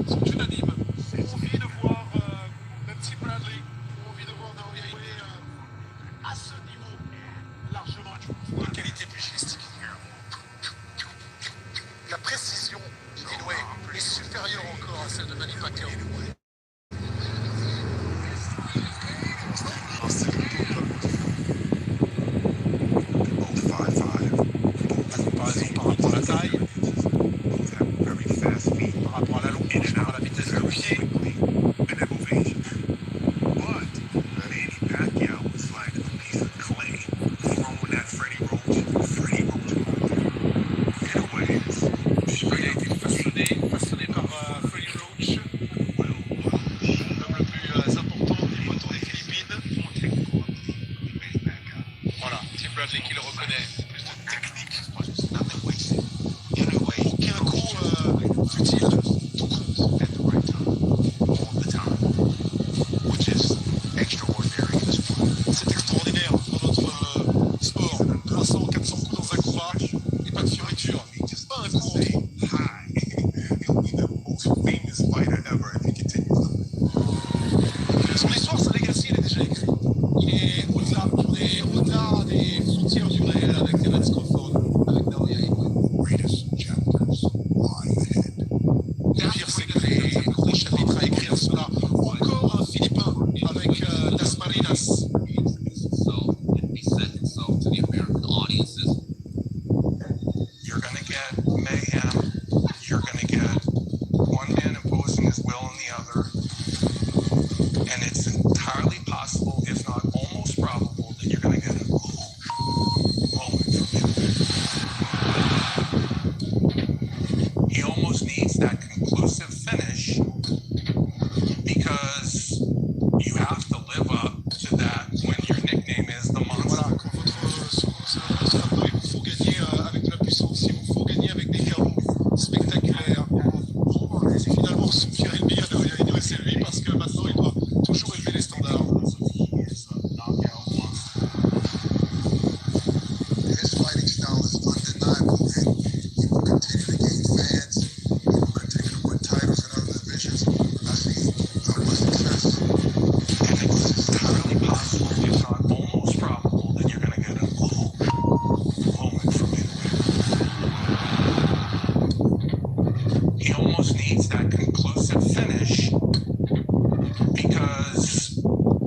sont unanimes. Envie de voir, même si Bradley, envie de voir Naoya jouer à ce niveau, largement de qualité pugilistique. La précision d'Inoue est supérieure encore à celle de Manny Pacquiao. Par rapport à la taille, par rapport à la longueur, par rapport à la vitesse de pied. Il a été façonné par Freddie Roach, l'homme le plus important des motos des Philippines. Voilà, Tim Bradley qui le reconnaît. Plus de technique. Aucun coup futile, tout compte. C'est extraordinaire dans notre sport. 300, 400 coups dans un combat et pas de fioriture. Pas un coup en trop. Son histoire, sa legacy, elle est déjà écrite. Il est au-delà des frontières du réel avec Terence Crawford, avec Naoya Inoue. Le pire, c'est que les chapitres à écrire cela. Encore un Philippin avec Las Marinas. You're going to get mayhem. You're going to get one man imposing his will on the other. And it's entirely possible, if not almost probable, that you're going to get a moment from him. He almost needs that conclusive finish because you have to live up to that when your nickname is the monster. Voilà, quand il vous faut gagner avec de la puissance, il vous faut gagner avec des chaos spectaculaires. Et finalement, son pire ennemi à Naoya Inoue, c'est lui, parce que maintenant, il doit toujours élever les standards. His fighting style is undeniable, and he will continue to gain fans. He will continue to win titles in other divisions. I see much success. And it's entirely possible, if not almost probable, that you're going to get a moment from Inoue. He almost needs that conclusive finish because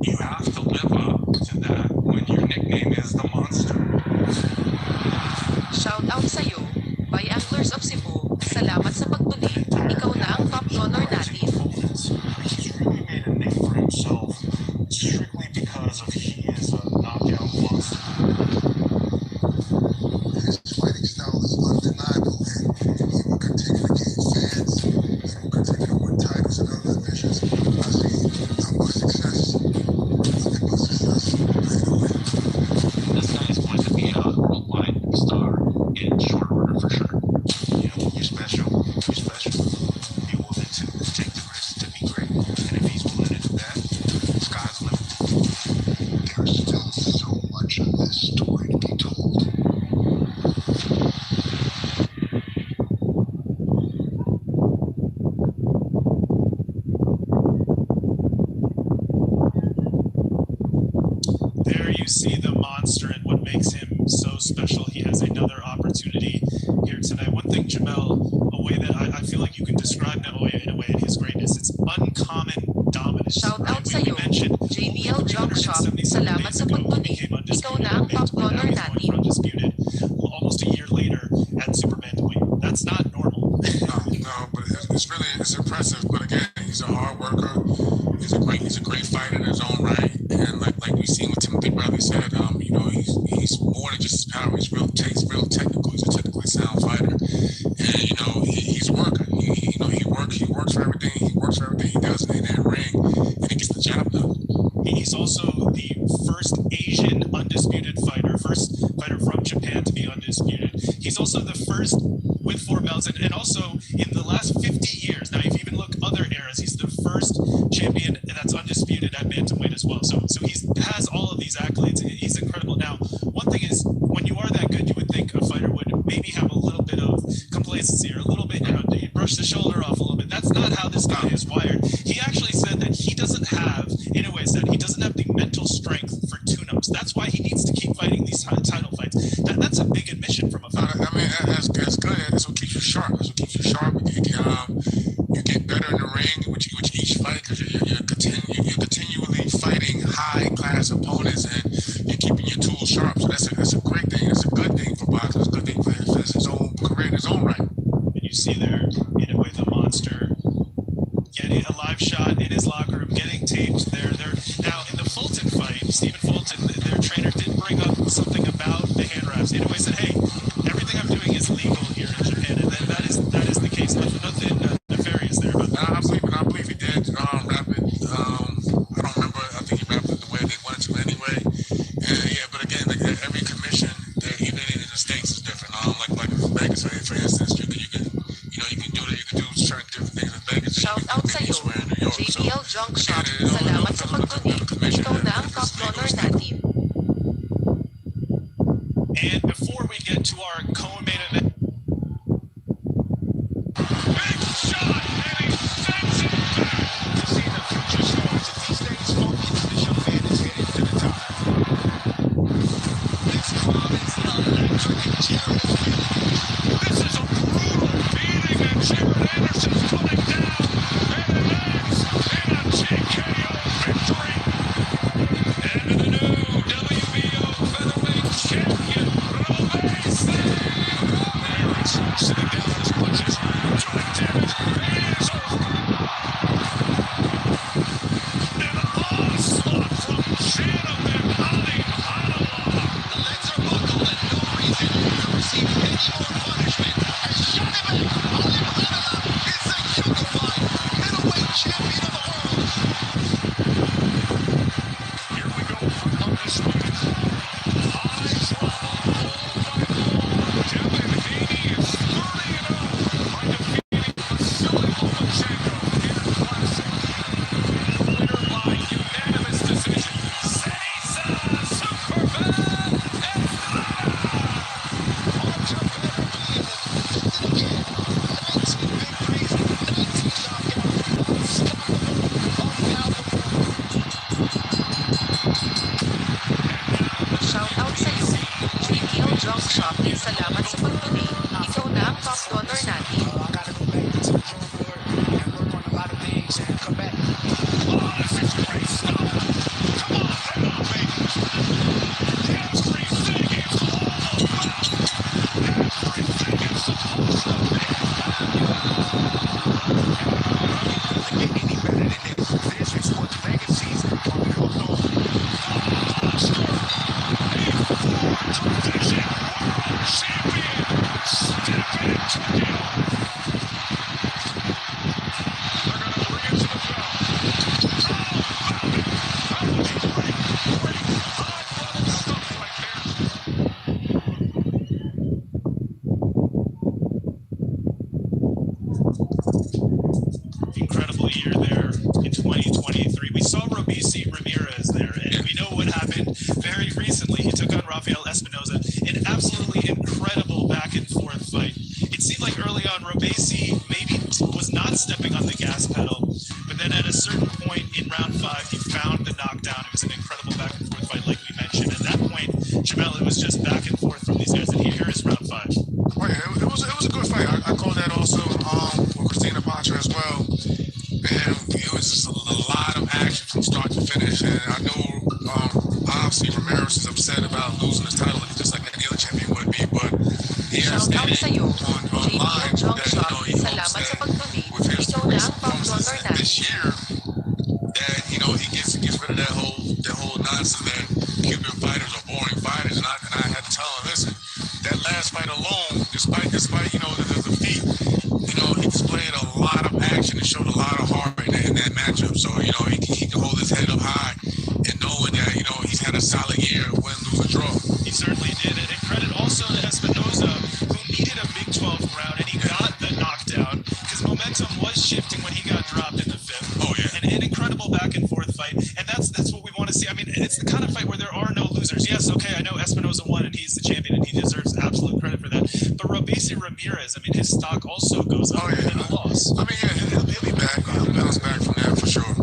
you have to live up to that when your nickname is the monster. Shout out sa'yo, by Anglers of Cebu. Salamat sa pagtuli. Ikaw na ang top donor natin. He's really made a name for himself strictly because of he is a knockout monster. His fighting style is undeniable, and he will continue to gain fans. He will continue to win titles in other divisions. I see much success. Much success. This guy is going to be a worldwide star in short order for sure. You know, you're special. You're special. Be willing to take the risk to be great. And if he's willing to do that, sky's the limit. There's still so much of this story to be told. There you see the monster and what makes him so special. He has another opportunity here tonight. One thing, Jamel, a way that I feel like you can describe Naoya in a way in his greatness, it's uncommon dominance. Shout out We sa'yo, mentioned JBL Junk Shop. 377 Salamat sa days ago, pagtuli. he became Ikaw undisputed na ang at top bantamweight. donor Now he's going for natin. undisputed almost a year later at super bantamweight. That's not normal. No, but it's impressive. But again, he's a hard worker. He's a great fighter in his own right. And like we've seen what Timothy Bradley said, you know, he's more than just his power. He's real technical. He's a technically sound fighter. And you know, he's a worker. He works for everything. He works for everything he does in that ring, and he gets the job done. He's also the first Asian undisputed fighter, first fighter from Japan to be undisputed. He's also the first with 4 belts, and also in the last 50 years, now if you even look other eras, he's the first champion that's undisputed at bantamweight as well. So he has all of these accolades. He's incredible. Now, one thing is, when you are that good, you would think a fighter would maybe have a little bit of complacency or a little bit, you brush the shoulder off a little bit. That's not this guy is wired. He actually said that he doesn't have, Inoue said, he doesn't have the mental strength for tune-ups. That's why he needs to keep fighting these title fights. That's a big admission from a fighter. I mean, that's good. That's what keeps you sharp. That's what keeps you sharp. You get better in the ring with each fight because you're continually fighting high-class opponents and you're keeping your tools sharp. So that's a great thing. It's a good thing for boxers. It's a good thing for his own career in his own right. And you see there, Inoue the monster, getting a live shot in his locker room, getting taped there. Now in the Fulton fight, Stephen Fulton, their trainer, did bring up something about the hand wraps. Inoue said, "Hey, everything I'm doing is legal here in Japan," and that is the case. Nothing nefarious there about that. I believe he did wrap it. I don't remember. I think he wrapped it the way they wanted to anyway. Yeah, but again, like every commission, even in the states, is different. Like Vegas, for instance, you can do certain different things in Vegas. Shout out sa'yo, JBL Junk Shop. Salamat sa pag-donate. Ikaw na ang top donor natin. And before we get to our co-main event, big shot, and he sends it back. You see the future stars. If he stays focused, this young man is headed to the top. This crowd is electric and Jared is feeling it. This is a brutal beating, and Jared Anderson's coming down, and it ends in a TKO victory. And the new WBO featherweight champion, Robles. There it's sitting down his punches. Joint damage, it is over. An onslaught from Channeman Ali Hanallah. The legs are buckled and no reason to receive any more punishment. As Shoneman Ali Hanallah is the unified middleweight champion of the world. Here we go for undisputed. Eyes level, ball by ball. Devin Haney is 30-0 by defeating Vasily Lomachenko in a classic. Winner by unanimous decision. Ceniza Superman Estrada. Arms are better being lifted again. 19 victories, 19 knockouts. Unstoppable, unstoppable. Shout out sa'yo, JBL Junk Shop. Salamat sa pag-donate. Ikaw na ang top donor natin. I gotta go back to the drawing board and work on a lot of things and come back. Oh, this is great stuff. Come on, head on, baby. Everything is all about. Everything is supposed to be Get any better than this. This is what legacies are built on. monster. A four-division world champion. Step into Tokyo. They're going to bring it to the bell. Great high-level stuff right there. Incredible year there in 2023. We saw Robeisy Ramirez there, and we know what happened very recently. He took on Rafael Espinoza, an absolutely incredible back and forth fight. It seemed like early on Robeisy maybe was not stepping on the gas pedal, but then at a certain point in round 5, he found the knockdown. It was an incredible back and forth fight, like we mentioned. At that point, Jamel, it was just back and forth from these guys, and here is round 5. Well, yeah, it was a good fight. I called that also with Christina Pancha as well. And it was just a lot of action from start to finish. And I know obviously Ramirez is upset about losing his title, just like any other champion would be. But he has Shout out stated sa'yo, online JBL Junk that Shop. he hopes Salamat sa that pag-donate. with his Ikaw na recent ang top performances donor natin. this year, that he gets rid of that whole nonsense that Cuban fighters are boring fighters. And I had to tell him, listen, that last fight alone, despite the defeat, he displayed a lot of action and showed a lot of heart in that matchup. So he can hold his head up high and knowing that he's had a solid year, win, lose, or draw. He certainly did. And credit also to Espinoza, who needed a Big 12 round, and he got the knockdown because momentum was shifting when he got dropped in the 5th. Oh yeah. And an incredible back and forth fight, and that's what we want to see. I mean, it's the kind of fight where there are no losers. Yes, okay, I know Espinoza won, and he's the champion, and he deserves absolute credit for that. But Robeisy Ramirez, I mean, his stock also goes up in a loss. I mean, yeah, He'll be back. He'll bounce back from that for sure.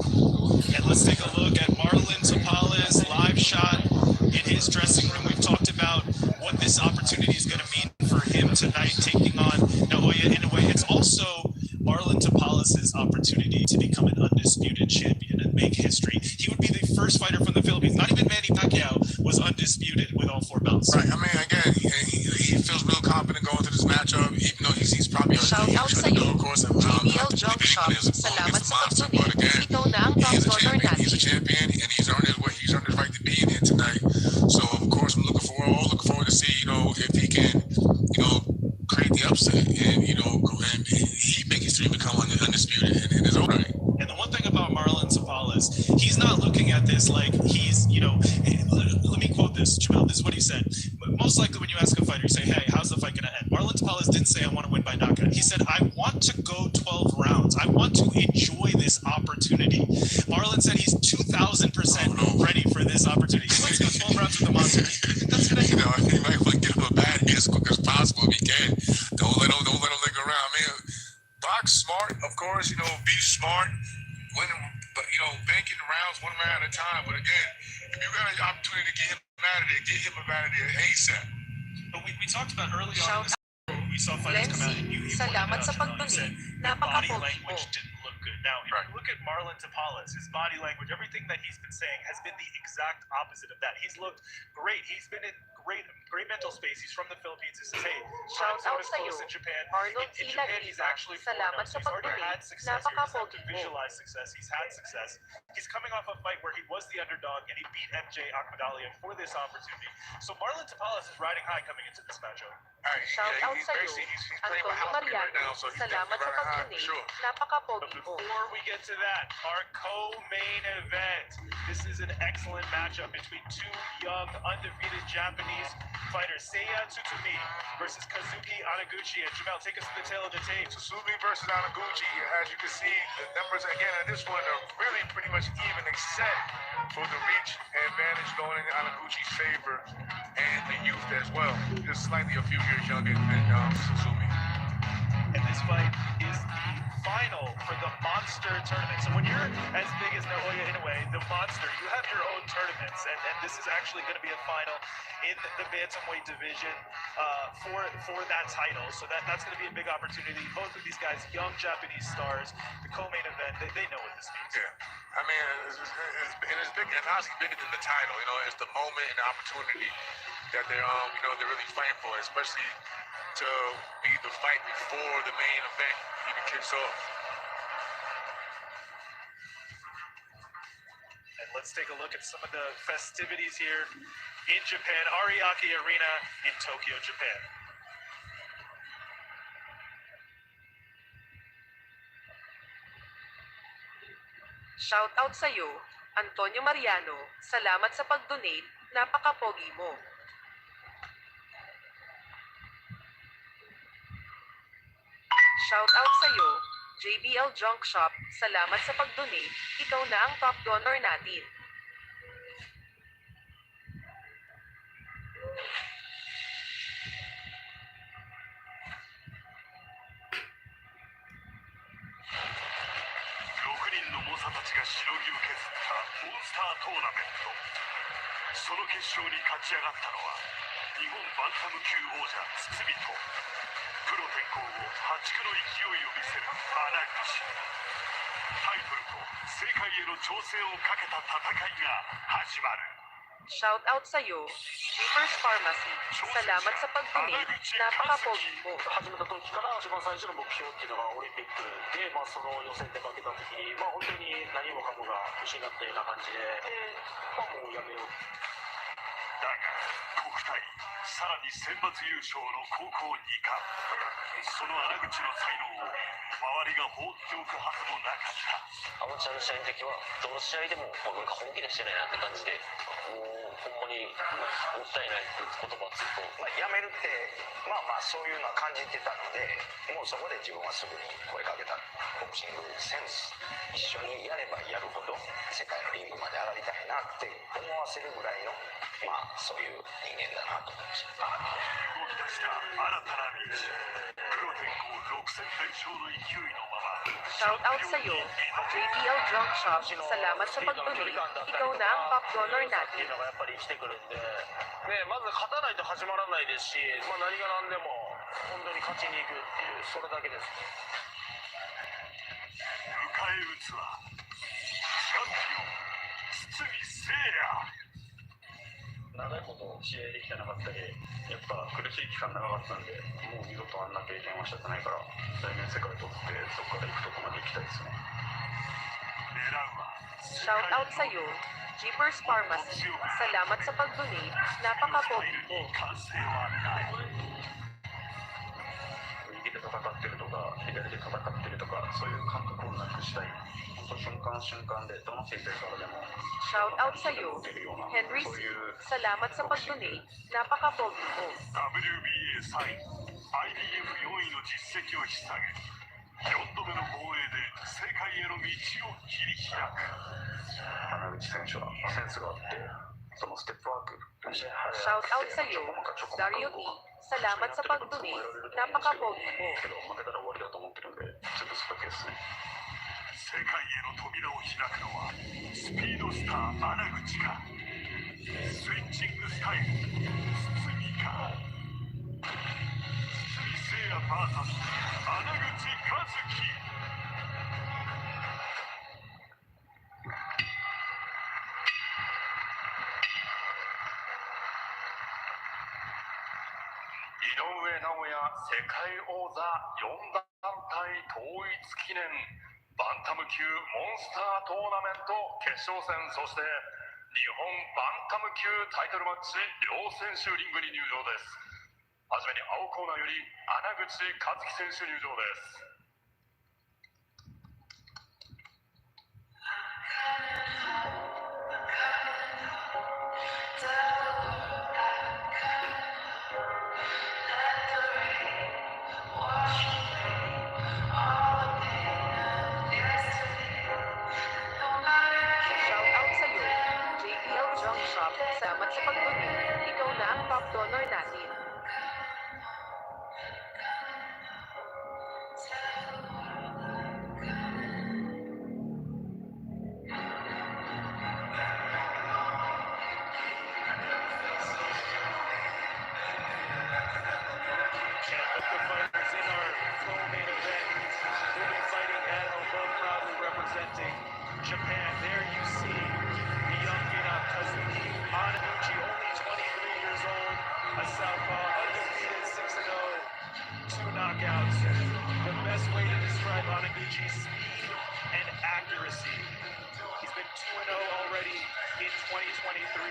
And let's take a look at Marlon Tapales live shot in his dressing room. We've talked about what this opportunity is going to mean for him tonight, taking on Naoya Inoue. It's also Marlon Tapales' opportunity to become an undisputed champion and make history. He would be the first fighter from the Philippines. Not even Manny Pacquiao was undisputed with all 4 belts. Right. I mean, again, he feels real confident going to this matchup, even though he's probably Shout out sa iyo, JBL Jump Shop. Salamat sa pag-donate. Ikaw na ang top donor natin. He's a champion, and he's earned his right to be in here tonight. So of course, I'm looking forward to see, if he can, create the upset, and and he make his dream become undisputed in his own right. And the one thing about Marlon Tapales, he's not looking at this like he's, let me quote this, Jamel, this is what he said. Most likely when you ask a fighter, you say, hey, how's the fight going to end? Marlon Tapales didn't say, I want to win by knockout. He said, I want to go 12 rounds. I want to enjoy this opportunity. Marlon said he's 2,000% ready for this opportunity. He wants to go 12 rounds with the monster. That's going to He might want to get him a bad hit as quick as possible if he can. Don't let him linger around. I mean, box smart, of course, be smart, win, but banking the rounds one round at a time. But again, if you got an opportunity to get him out of there, get him out of there ASAP. But we talked about early on in this, we saw fighters come out and you salamat sa pointed out, pag-donate. said the body Napaka-pogi mo. language didn't look good. Now, if you look at Marlon Tapales, his body language, everything that he's been saying has been the exact opposite of that. He's looked great. He's been in great mental space. He's from the Philippines. He says, hey, Shout out is sa iyo, close in Japan. Marlon In Japan, he's actually 4-0. Salamat sa He's already pag-donate. had success. He doesn't have to Napaka-pogi mo. visualize success. He's had success. He's coming off a fight where he was the underdog and he beat MJ Akhmadaliev for this opportunity. So Marlon Tapales is riding high coming into this matchup. Shout out sa iyo, He's playing with Antonio house money right Mariano. now, so he's Salamat sa definitely riding high for pag-donate. sure. But Napaka-pogi mo. before we get to that, our co-main event. This is an excellent matchup between 2 young, undefeated Japanese fighters, Seiya Tsutumi versus Kazuki Anaguchi. And Jamel, take us to the tail of the tape. Tsutumi versus Anaguchi. As you can see, the numbers again in this one are really pretty much even, except for the reach advantage going in Anaguchi's favor and the youth as well. Just slightly a few years younger than Tsutumi. And this fight is the final for the Monster Tournament. So when you're as big as Naoya Inoue, the Monster, you have your own tournaments. And this is actually going to be a final in the bantamweight division for that title. So that's going to be a big opportunity. Both of these guys, young Japanese stars, the co-main event, they know what this means. Yeah. I mean, it's big, and honestly bigger than the title. It's the moment and the opportunity that they're really fighting for, especially to be the fight before the main event even kicks off. And let's take a look at some of the festivities here in Japan, Ariake Arena in Tokyo, Japan. Shout out sa iyo, Antonio Mariano. Salamat sa pag-donate. Napaka-pogi mo. Shout out sa iyo, JBL Junk Shop. Salamat sa pag-donate. Ikaw na ang top donor natin. Shout out sa iyo, Jeepers Pharmacy. Salamat sa pag-donate. Napaka-pogi mo. 始めた時から一番最初の目標っていうのがオリンピックで、その予選で負けた時に、本当に何もかもが失ったような感じで、もうやめよう。だが、国体、さらに選抜優勝の高校2冠、その穴口の才能を周りが放っておくはずもなかった。アマチュアの試合の時は、どの試合でもなんか本気でしてないなって感じで、もうほんまにもったいないって言葉をずっと、やめるって、そういうのは感じてたので、もうそこで自分はすぐに声かけた。ボクシングセンス、一緒にやればやるほど世界のリングまで上がりたいなって思わせるぐらいの、そういう人間だなと思いました。動き出した新たな道。プロ転向6戦連勝の勢いのまま、Shout out sa'yo, JBL Junk Shop. Salamat sa pag-donate. Ikaw na ang top donor ってい natin. うのがやっぱり生きてくるんで、ね、まず勝たないと始まらないですし、まあ、何が何でも本当に勝ちに行くっていうそれだけです。迎え撃つはチャンピオン堤聖也。長いこと試合できてなかったり、やっぱ苦しい期間長かったんで、もう二度とあんな経験はしたくないから、来年世界取ってそこから行くとこまで行きたいですね。狙うは Shout out sa'yo, Jeepers Pharmacy. Salamat sa pag-donate. Napaka-pogi mo. 完成はない。右で戦ってるとか、左で戦ってるとか、そういう感覚をなくしたい。本当瞬間瞬間でどの選手からでも Shout out sa'yo, Henry C. Salamat sa pag-donate. Napaka-pogi mo. WBA 3位、IBF4 位の実績を引っ提げ、4度目の防衛で世界への道を切り開く。原口選手はセンスがあって、そのステップワーク。Shout out sa'yo, Dario T. Salamat sa pag-donate. Napaka-pogi mo. けど負けたら終わりだと思ってるんで、ちょっとそれだけですね。世界への扉を開くのはスピードスター穴口か、スイッチングスタイル堤か。堤聖也 VS 穴口和樹。井上尚弥世界王座4団体統一記念バンタム級モンスタートーナメント決勝戦、そして日本バンタム級タイトルマッチ、両選手リングに入場です。はじめに青コーナーより穴口和樹選手入場です。Shout out sa'yo, JBL Junk Shop. Salamat sa pag-donate. Ikaw na ang top donor natin. Champ of the fighters in our co-main event will be fighting at above, proudly representing Japan. There you see the young Inoue Kazuki Ananuchi, only 23 years old, a southpaw, undefeated 6-0, 2 knockouts. The best way to describe Ananuchi's speed and accuracy. He's been 2-0 already in 2023.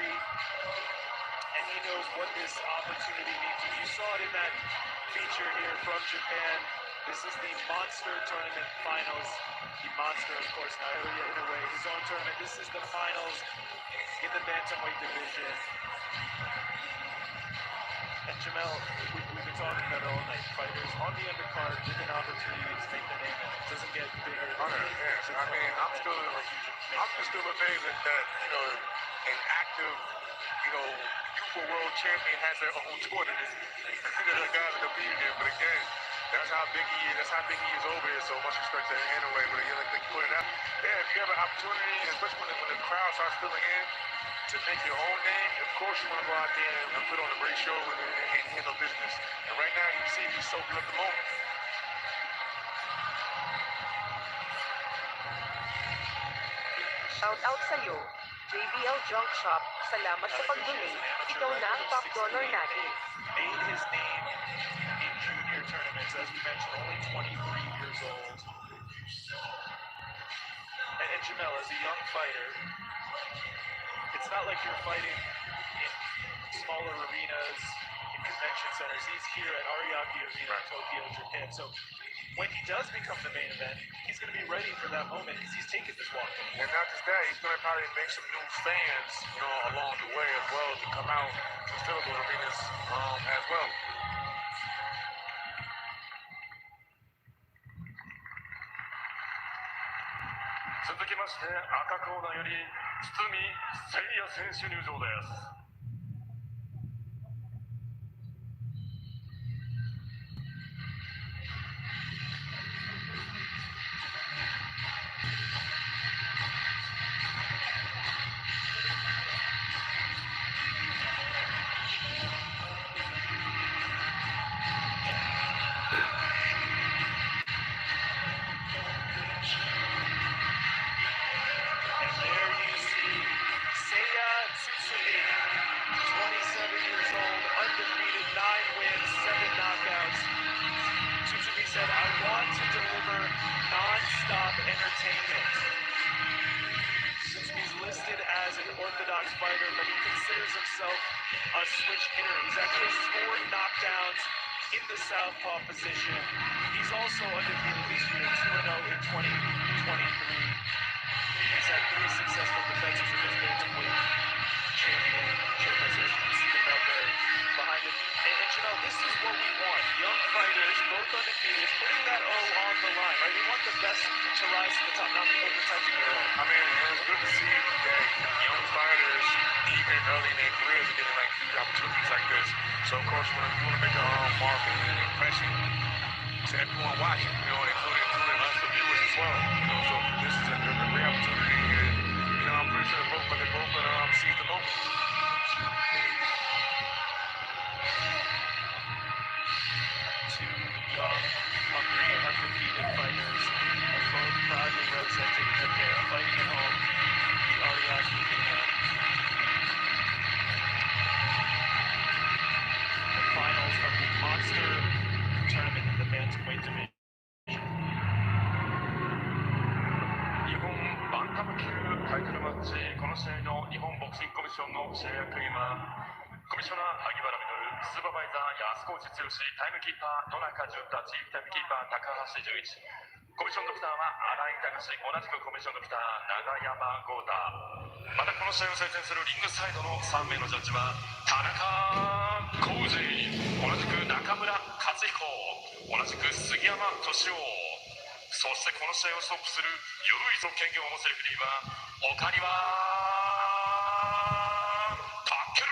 And he knows what this opportunity means. You saw it in that feature here from Japan. This is the Monster Tournament Finals. The Monster, of course, Naoya Inoue, his own tournament. This is the finals in the bantamweight division. And Jamel, we've been talking about it all night. Fighters on the undercard with an opportunity to make the name, and it doesn't get bigger. Yes, I mean, I'm still amazed that an active, youthful world champion has their own tournament. The guys are competing there, but again, that's how big he is. That's how big he is over here. So much respect to him anyway. But like you pointed out, yeah, if you have an opportunity, especially when the crowd starts filling in, to make your own name, of course you want to go out there and put on a great show and handle business. And right now, you see he's soaking up the moment. Shout out sa'yo, JBL Junk Shop. Salamat sa pag-donate. Ikaw na ang top donor natin. Made his name in junior tournaments, as we mentioned, only 23 years old. And Jamel, as a young fighter, it's not like you're fighting in smaller arenas, in convention centers. He's here at Ariake Arena in Tokyo, Japan. So when he does become the main event, he's going to be ready for that moment because he's taken this walk. And not just that, he's going to probably make some new fans, along the way as well to come out to fill those arenas as well. 続きまして赤コーナーより堤聖也選手入場です。entertainment. He's listed as an orthodox fighter, but he considers himself a switch hitter. He's actually 4 knockdowns in the southpaw position. He's also undefeated this year, 2-0 in 2023. He's had 3 successful defenses in his bantamweight championship positions. The belt there behind him. And this is what we want. Young fighters, both undefeated, putting that O on the line, right? We want the best to rise to the top, not the types of your own. I mean, it's good to see that young fighters, even early in their careers, are getting like huge opportunities like this. So of course, when you want to make a mark and an impression to everyone watching, including us, the viewers as well. So this is a great opportunity, and I'm pretty sure they're both gonna seize the moment. Two young, hungry, undefeated fighters, both proudly representing Japan, fighting at home, the Ariake Arena. The finals of the Monster Tournament in the bantamweight division. 日本バンタム級タイトルマッチ、この試合の日本ボクシングコミッションの試合役員は、コミッショナー萩原実、スーパーバイザー安河内剛、タイムキーパー野中淳太、チーフタイムキーパー高橋純一、コミッションドクターは新井隆、同じくコミッションドクター永山豪太。またこの試合を採点するリングサイドの3名のジャッジは田中浩二、同じく中村克彦、同じく杉山敏夫。そしてこの試合をストップする唯一の権限を持つレフェリーは岡庭健。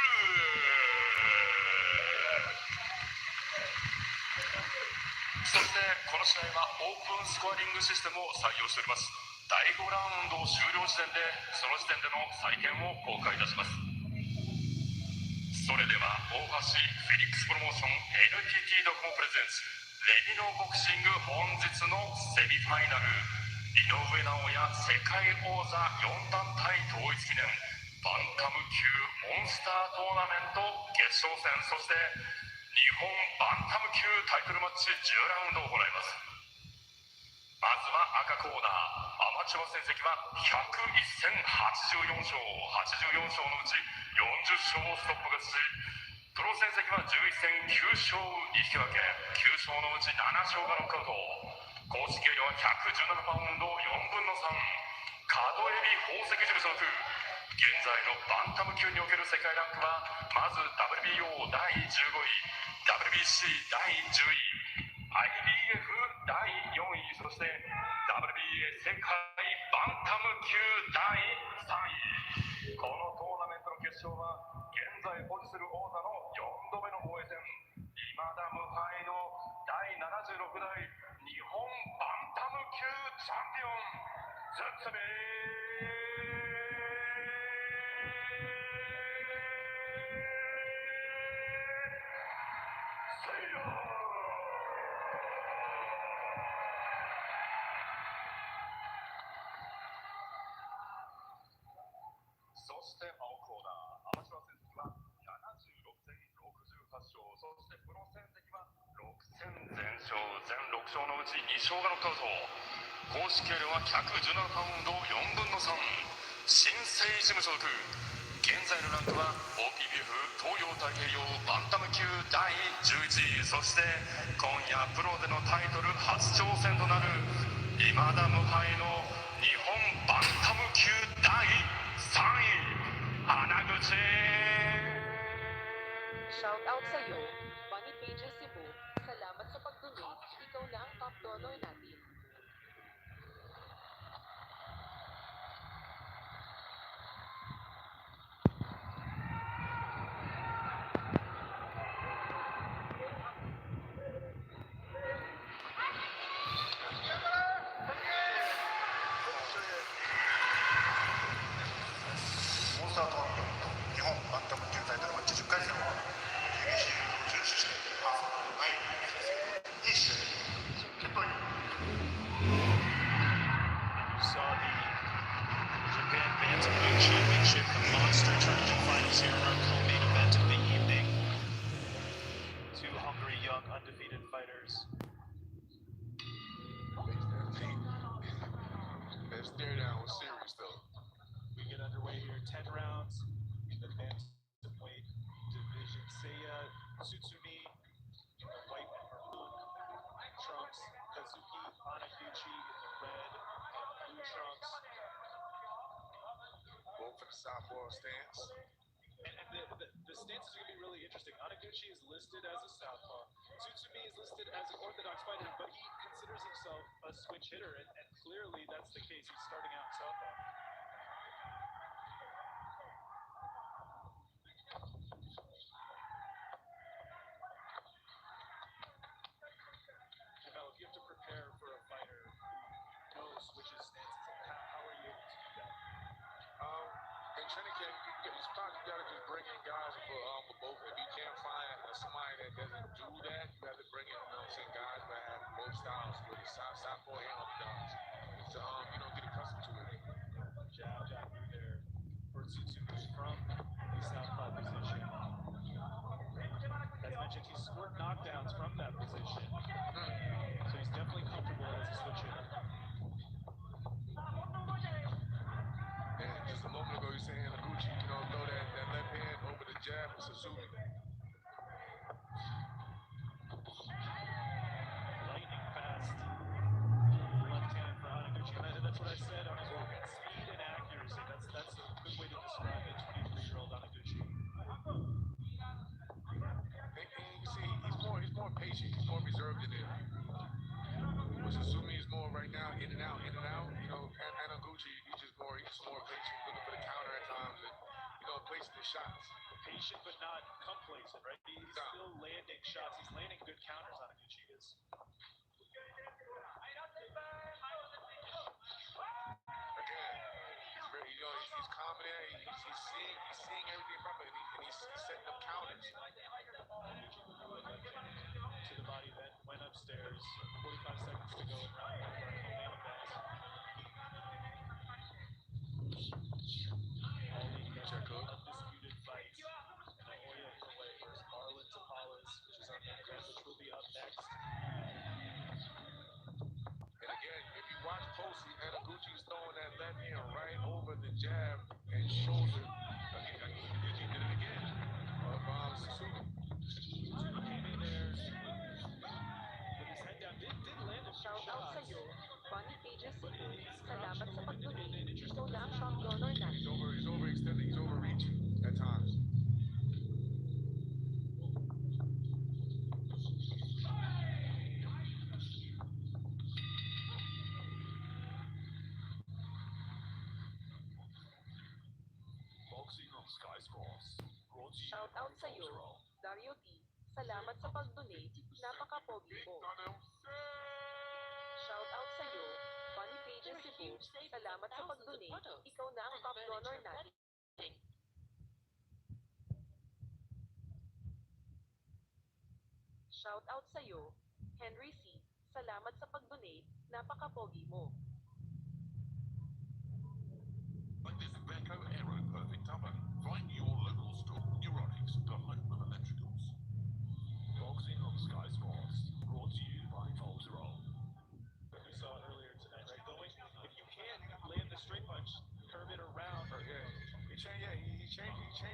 そしてこの試合はオープンスコアリングシステムを採用しております。第5ラウンド終了時点でその時点での採点を公開いたします。それでは大橋フェニックスプロモーション NTT ドコモプレゼンツレディノボクシング本日のセミファイナル、井上尚弥世界王座4団体統一記念バンタム級モンスタートーナメント決勝戦、そして日本バンタム級タイトルマッチ10ラウンドを行います。まずは赤コーナー、アマチュア戦績は101戦84勝、84勝のうち40勝をストップ勝ちし、プロ戦績は11戦9勝2引き分け、9勝のうち7勝がノックアウト。公式よりは117パウンド4分の3、角海老宝石事務所属。現在のバンタム級における世界ランクはまず WBO 第15位、WBC 第10位、IBF 第4位、そして WBA 世界バンタム級第3位。このトーナメントの決勝は現在保持する王座の4度目の防衛戦、未だ無敗の第76代日本バンタム級チャンピオン、ズッツベそして青コーナー、アマチュア戦績は76戦68勝、そしてプロ戦績は6戦全勝、全6勝のうち2勝がノックアウト。公式よりは117パウンド4分の3、新生事務所属。現在のランクは OPBF 東洋太平洋バンタム級第11位、そして今夜プロでのタイトル初挑戦となる未だ無敗の日本バンタム級第3位、穴口。 Shout out sa'yo, Bunny Pages Cebu. Salamat sa pag-donate. Ikaw na ang top donor natin. Saw the Japan Bantamweight Championship, the Monster Tournament Finals here in our co-main event of the evening. Two hungry, young, undefeated fighters. stare down was serious though. We get underway here. 10 rounds in the bantamweight division. Seiya, Tsutsumi, in the white and maroon trunks. Kazuki Anaguchi in the red and blue trunks. Both in the southpaw stance. And the stance is going to be really interesting. Anaguchi is listed as a southpaw. Tsutsumi is listed as an orthodox fighter, but he considers himself a switch hitter, and clearly that's the case. He's starting out southpaw. Jamel, if you have to prepare for a fighter who knows switches stances, how are you able to do that? In training camp, sometimes you gotta just bring in guys for both. If you can't find somebody that doesn't do that, you have to bring in, guys that have both styles, with the southpaw and orthodox. So get accustomed to it. Jab there for Tsutsumi from the southpaw position. As mentioned, he's scored knockdowns from that position, so he's definitely comfortable as a switch hitter. And just a moment ago, you said Anaguchi, throw that left hand over the jab for Suzuki. Lightning fast left hand for Anaguchi. That's what I said on his weekend. Speed and accuracy. That's a good way to describe it. 23-year-old Anaguchi. And you see, he's more patient, he's more reserved in there. Which Suzuki is more right now, in and out. And Anaguchi, he's just more patient, looking for the counter at times, and placing the shots. Patient but not complacent, right? He's still landing shots. He's landing good counters. Anaguchi is. Again, he's calm in there. He's seeing everything properly, and he's setting up counters. To the body, then went upstairs. 45 seconds to go in round one of our co-main event. All leading up to the undisputed fight. Naoya Inoue versus Marlon Tapales, which is our main event, which will be up next. And again, if you watch closely, Anaguchi's throwing that left hand right over the jab and shoulder. Again, he did it again. Suzuki. Came in there with his head down. Did land a few Shout out shots. sa'yo, Bonnie Pages But Cebu. he's Salamat sa pag-donate. Ikaw na ang position. top donor natin. He's overextending, he's overreaching at times. Boxing on Sky Sports. Brought to you Shout out sa'yo, Dario T. Salamat sa pag-donate. Napaka-pogi mo. Shout out sa'yo, Bonnie Pages Cebu. Salamat sa pag-donate. Ikaw na ang top donor natin. Shout out sa'yo, Henry C. Salamat sa pag-donate. Napaka-pogi mo. Like this Beko Aero Perfect Oven. Find your local store. Euronics, the home of electricals. Boxing on Sky Sports. Brought to you by Voltron. We saw it earlier tonight, right? If you can't land the straight punch, curve it around. He's changing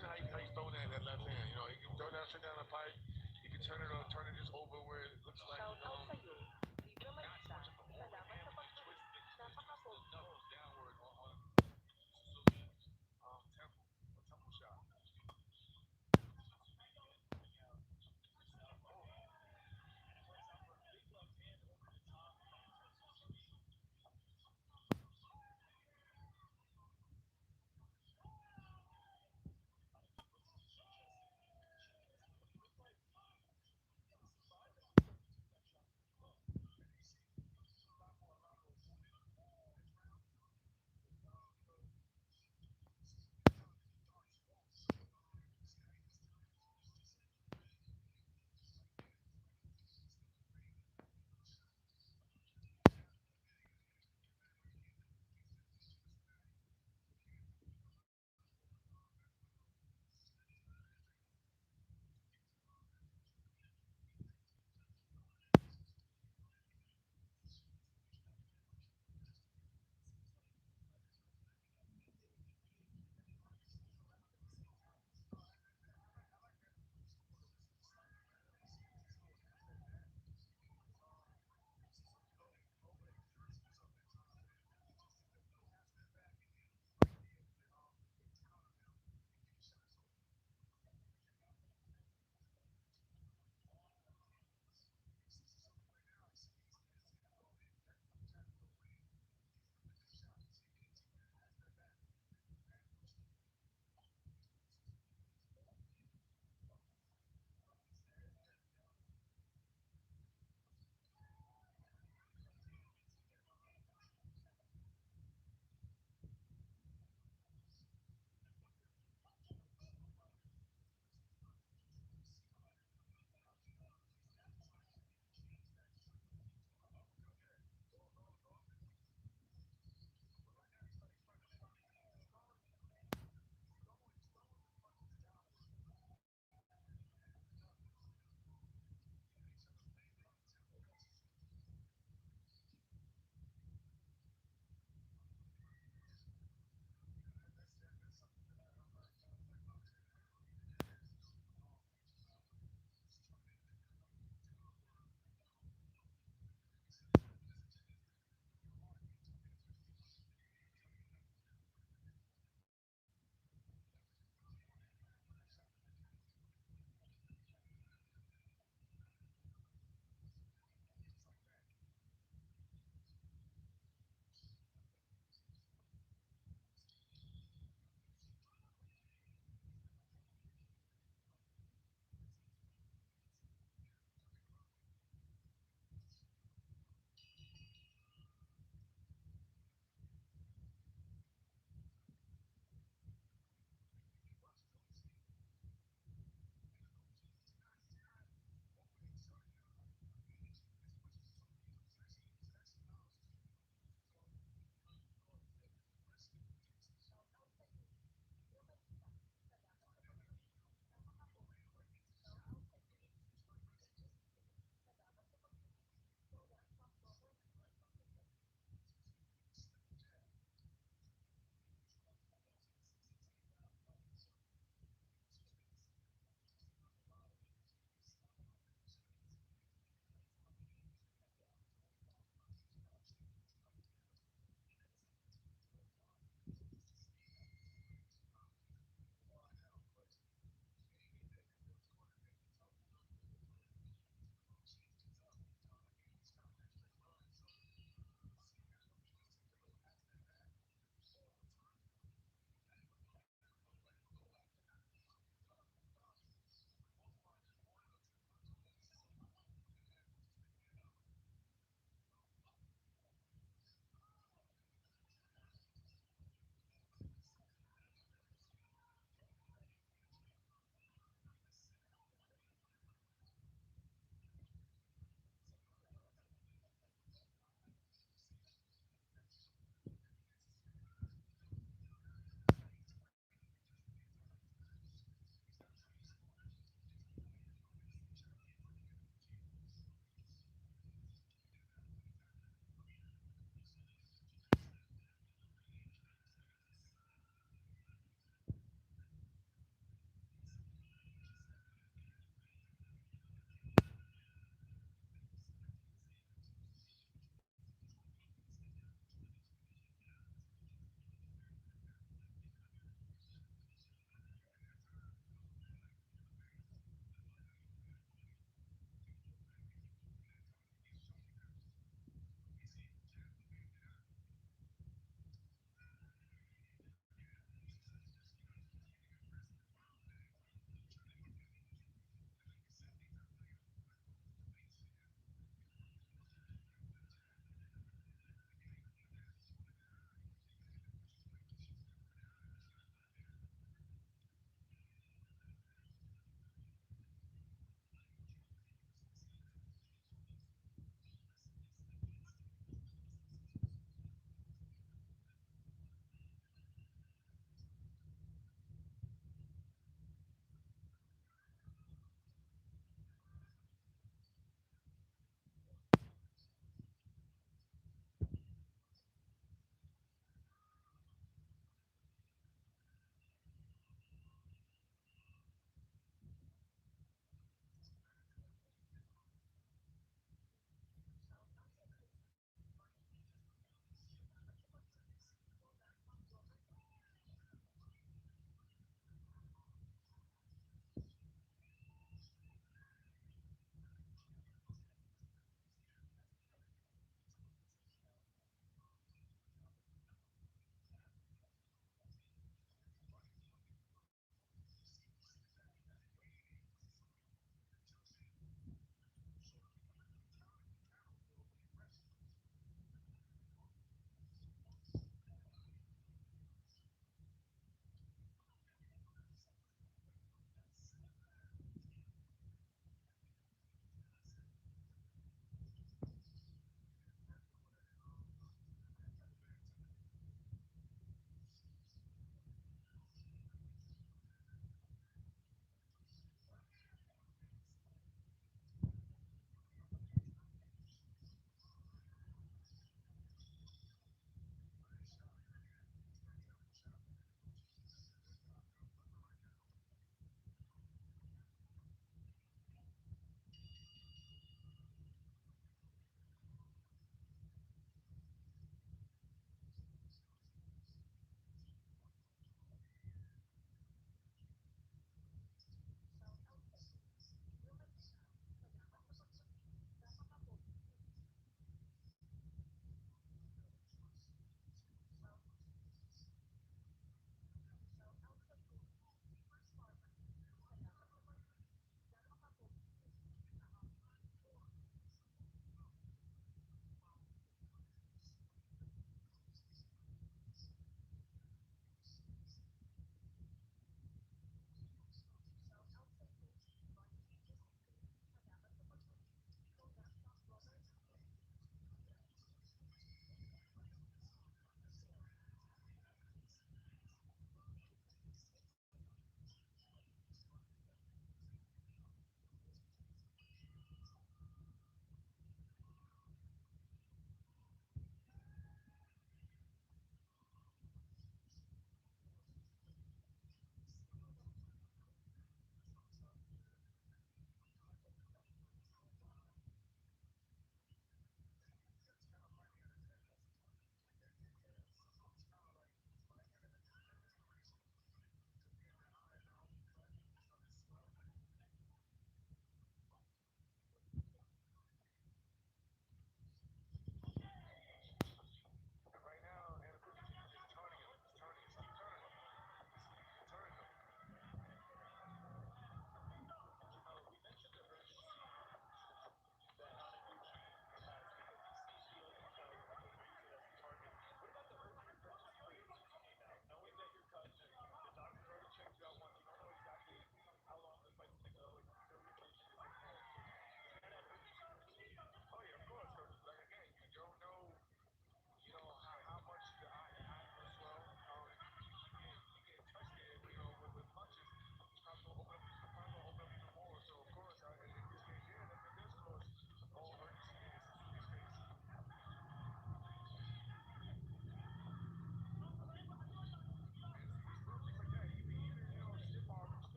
how he's throwing that left hand. He can throw that straight down the pipe. He can turn it just over where it looks like. Shout out sa'yo, Libra Marisa. Salamat sa pag-donate. Napaka-pogi mo. Downward on Suzuki's temple shot.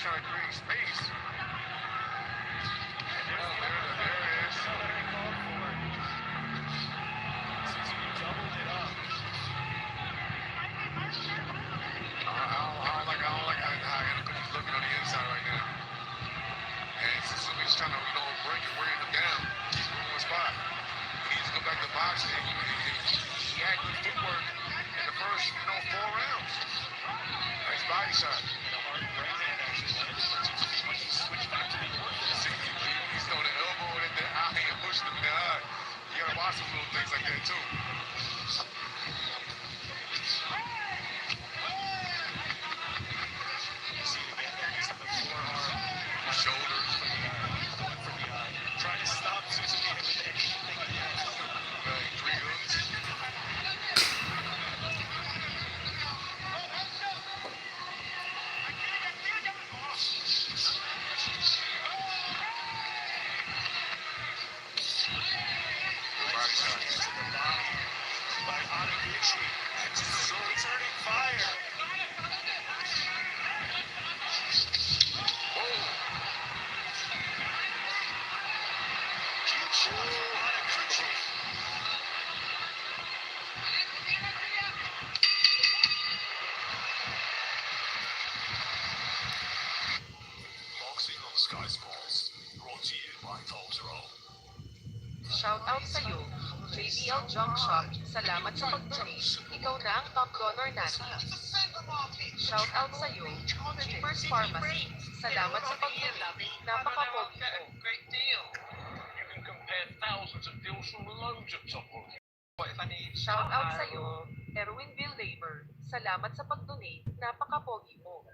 He's trying to create space. And There it is. Somebody called for it. Suzuki doubled it up. I don't like how Inoue looking on the inside right now. And Suzuki's trying to, break it, wearing him down, keep him in one spot. He needs to go back to boxing. He had good footwork in the first, 4 rounds. Nice body shot. And a hard right hand actually landed for Suzuki once he switched back to the orthodox. He's throwing the elbow in the eye and pushed him in the eye. You gotta watch some little things like that too. You see it again there, using the forearm. Shoulder. Going for the eye. Trying to stop Suzuki with anything he has. Like 3 hooks. Body shot. To the body by Inoue. So returning fire. Huge shot from Inoue. Boxing on Sky Sports. Brought to you by Cultural. Shout out sa'yo, JBL Junk Shop. Salamat sa pag-donate. Ikaw na ang top donor natin. Shout out sa'yo, Jeepers Pharmacy. Salamat sa pag-donate. Napaka-pogi mo. Great deal. You can compare thousands of deals from loads of top rookies. But if I need Shout out sa'yo, Erwinville Labor. Salamat sa pag-donate. Napaka-pogi mo.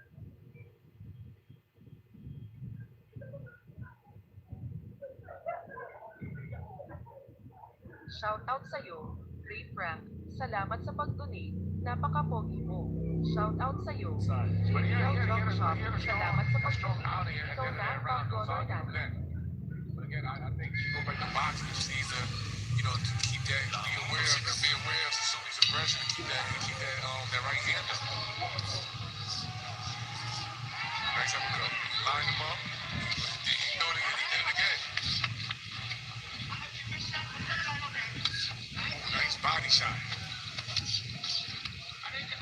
Shout out sa'yo, Ray Frank. Salamat sa pag-donate. Napaka-pogi mo. Shout out sa'yo, JBL Junk Shop. Salamat sa pag-donate. Ikaw na ang top donor natin. But again, I think you go back to boxing, you just need to, to keep that, be aware of Suzuki's aggression, keep that right hand. Nice uppercut. Line him up. He did it again. Nice body shot. You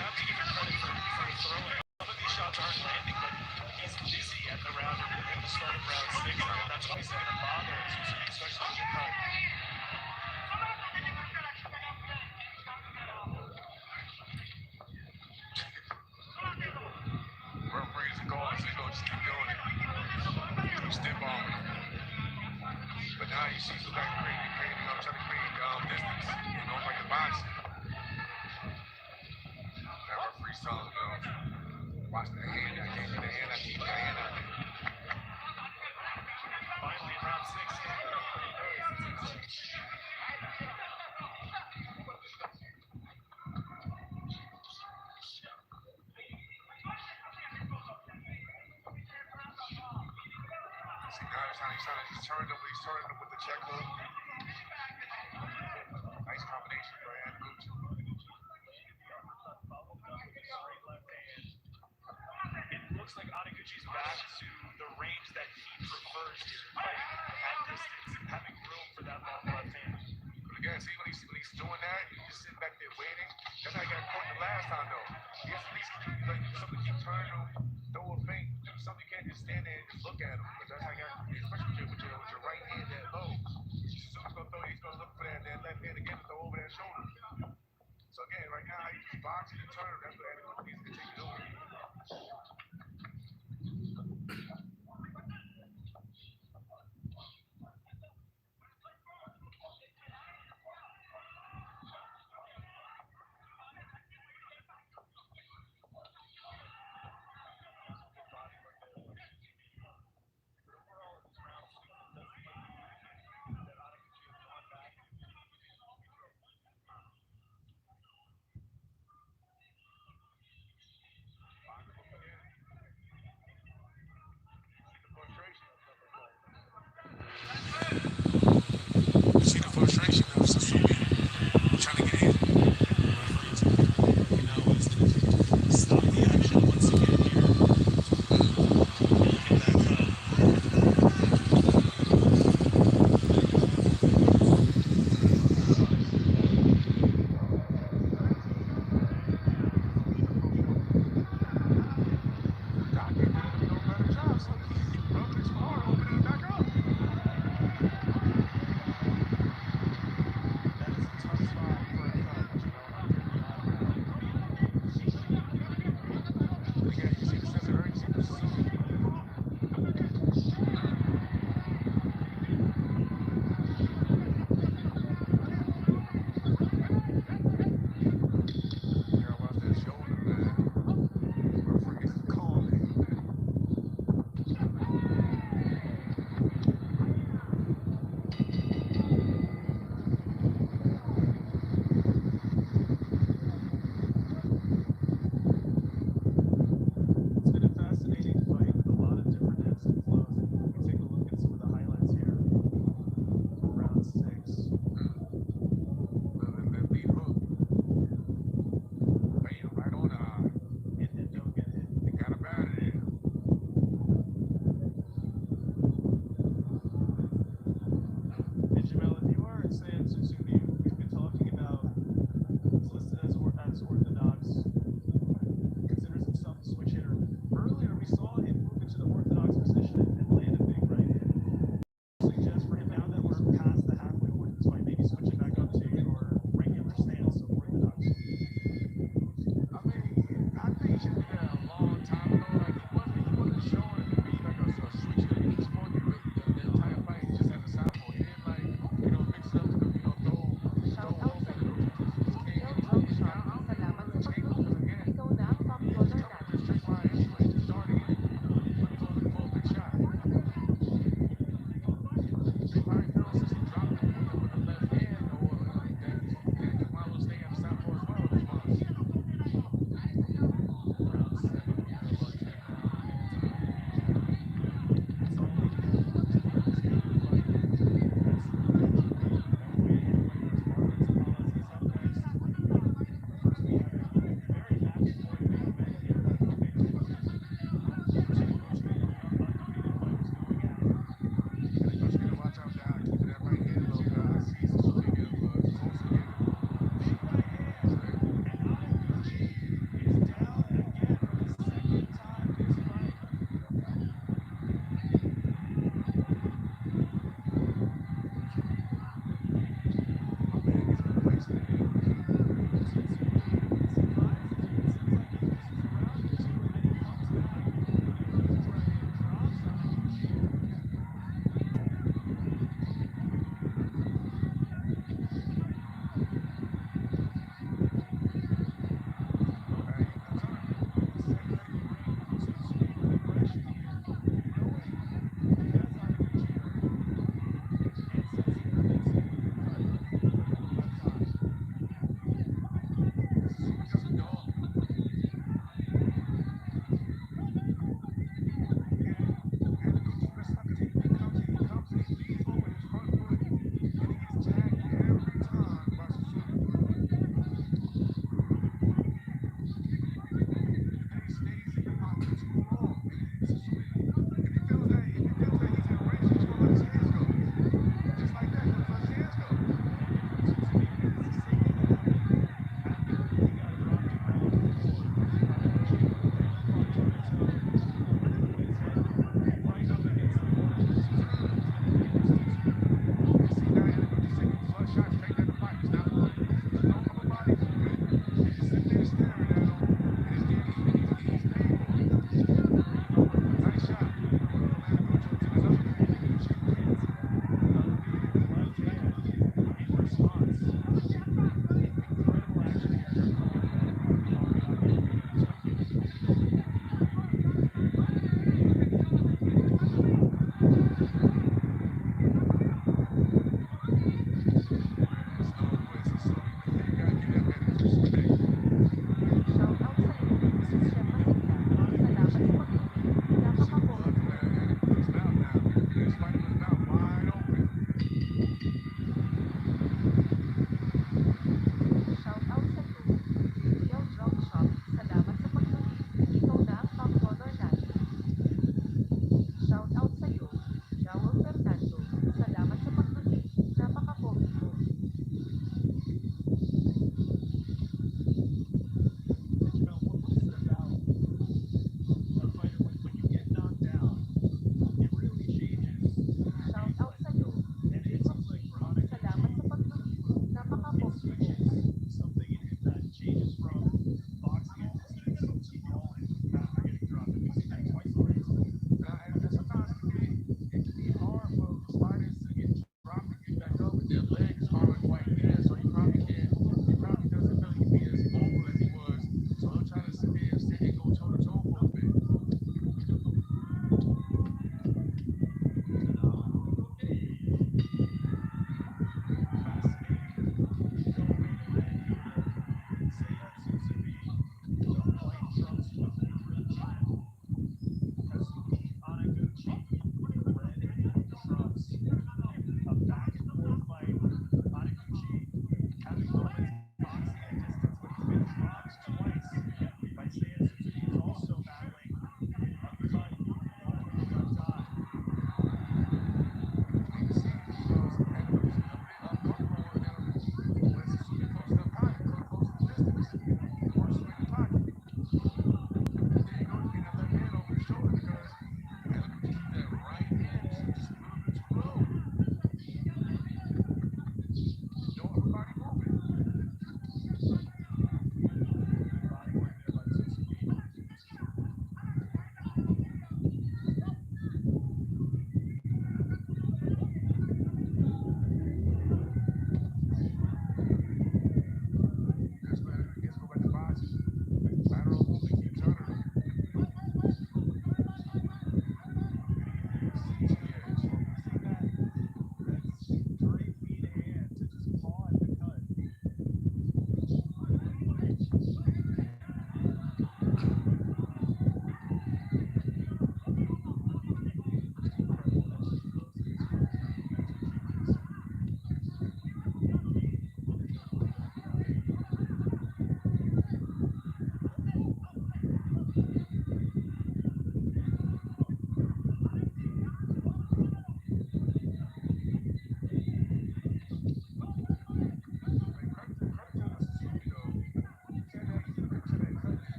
have to give him credit for throwing. Some of these shots aren't landing, but he's busy at the round or at the start of round 6. And that's why he's going to bother Suzuki, especially if you cut. Referees are calling, so just keep doing it. Keep stiff on him. But now you see some guy creating, trying to create distance. Like the boxing. That referee's telling him, watch the hand. I can't get the hand. I keep the hand out there. Finally, round 6. See, now he's turning him with the check hook. Nice combination for hand boots. It looks like Inoguchi's back to the range that he prefers here, fighting at distance and having room for that long left hand. But again, see when he's doing that, he's just sitting back there waiting. That's how he got caught the last time though. He has to at least something keep turning him, throw a feint, do something. You can't just stand there and just look at him. But that's how you got, especially with your right hand that low. He's gonna look for that left hand again to throw over that shoulder. So again, right now he's just boxing and turning. That's what Inoue needs to continue doing.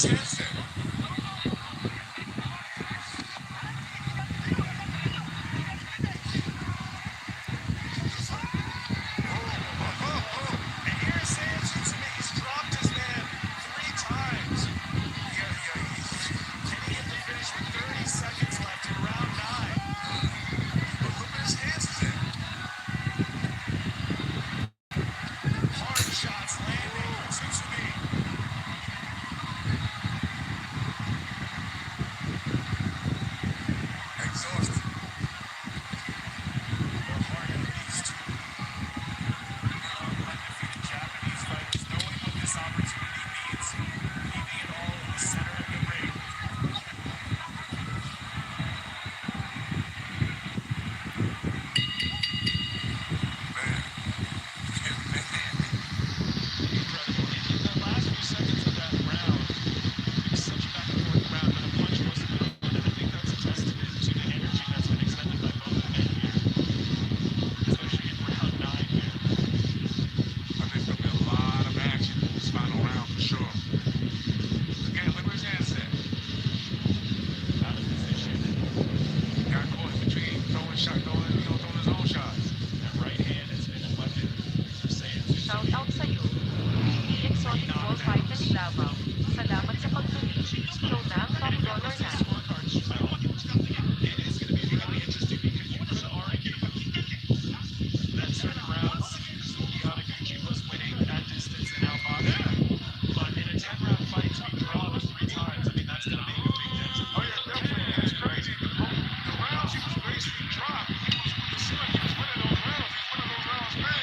his handset. And here's Sanson to me. He's dropped his man 3 times. Can he get the finish with 30 seconds left in round 9? But look at his hands is in. Hard shots landing for Tsutsumi. Exhausted. The heart of these two undefeated Japanese fighters, knowing what this opportunity means, leaving it all in the center of the ring. Incredible. In the last few seconds of that round, it was such a back and forth round, but a punch wasn't going. And I think that's a testament to the energy that's been extended by both men here, especially in round 9 here. I think there'll be a lot of action in this final round for sure. Again, look where his handset. Out of position. Got caught in between throwing his own shots. That right hand has been a weapon for Sanson. Shout out sa'yo. The Exotic Ball Fighters Davao. Salamat sa pagtuli. Ikaw na ang top donor natin. Scorecards, well, it is going to be really interesting because you could argue that certain rounds, Yamaguchi was winning at distance and out boxing. But in a 10-round fight to be drawn 3 times, I mean, that's going to make a big dent. Oh yeah, definitely. It's crazy. The rounds he was basically dropped. It seemed like he was winning those rounds. He was winning those rounds bad.